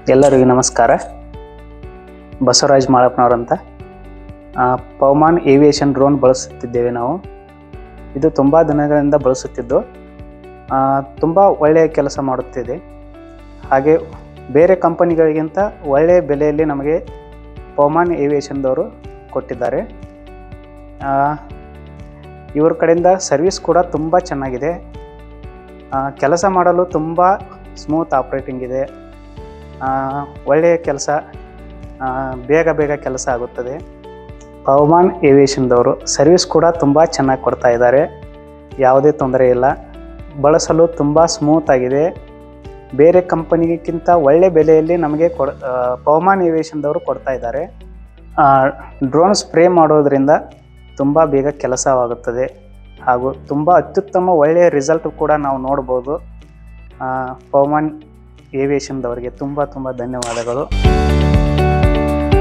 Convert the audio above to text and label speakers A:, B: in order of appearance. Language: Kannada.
A: ಎಲ್ಲರಿಗೂ ನಮಸ್ಕಾರ. ಬಸವರಾಜ್ ಮಾಳಪ್ಪನವರಂತ. ಪವಮಾನ್ ಏವಿಯೇಷನ್ ಡ್ರೋನ್ ಬಳಸುತ್ತಿದ್ದೇವೆ ನಾವು. ಇದು ತುಂಬ ದಿನಗಳಿಂದ ಬಳಸುತ್ತಿದ್ದು ತುಂಬ ಒಳ್ಳೆಯ ಕೆಲಸ ಮಾಡುತ್ತಿದೆ. ಹಾಗೆ ಬೇರೆ ಕಂಪನಿಗಳಿಗಿಂತ ಒಳ್ಳೆಯ ಬೆಲೆಯಲ್ಲಿ ನಮಗೆ ಪವಮಾನ್ ಏವಿಯೇಷನ್ದವರು ಕೊಟ್ಟಿದ್ದಾರೆ. ಇವ್ರ ಕಡೆಯಿಂದ ಸರ್ವಿಸ್ ಕೂಡ ತುಂಬ ಚೆನ್ನಾಗಿದೆ. ಕೆಲಸ ಮಾಡಲು ತುಂಬ ಸ್ಮೂತ್ ಆಪ್ರೇಟಿಂಗ್ ಇದೆ. ಒಳ್ಳೆಯ ಕೆಲಸ, ಬೇಗ ಕೆಲಸ ಆಗುತ್ತದೆ. ಪವಮಾನ್ ಏವಿಯೇಷನ್ದವರು ಸರ್ವಿಸ್ ಕೂಡ ತುಂಬ ಚೆನ್ನಾಗಿ ಕೊಡ್ತಾ ಇದ್ದಾರೆ. ಯಾವುದೇ ತೊಂದರೆ ಇಲ್ಲ. ಬಳಸಲು ತುಂಬ ಸ್ಮೂತ್ ಆಗಿದೆ. ಬೇರೆ ಕಂಪನಿಗಿಂತ ಒಳ್ಳೆ ಬೆಲೆಯಲ್ಲಿ ನಮಗೆ ಪವಮಾನ್ ಏವಿಯೇಷನ್ದವರು ಕೊಡ್ತಾ ಇದ್ದಾರೆ. ಡ್ರೋನ್ ಸ್ಪ್ರೇ ಮಾಡೋದರಿಂದ ತುಂಬ ಬೇಗ ಕೆಲಸವಾಗುತ್ತದೆ ಹಾಗೂ ತುಂಬ ಅತ್ಯುತ್ತಮ ಒಳ್ಳೆಯ ರಿಸಲ್ಟ್ ಕೂಡ ನಾವು ನೋಡ್ಬೋದು. ಪವಮಾನ್ ಏವಿಯೇಷನ್ದವರಿಗೆ ತುಂಬ ಧನ್ಯವಾದಗಳು.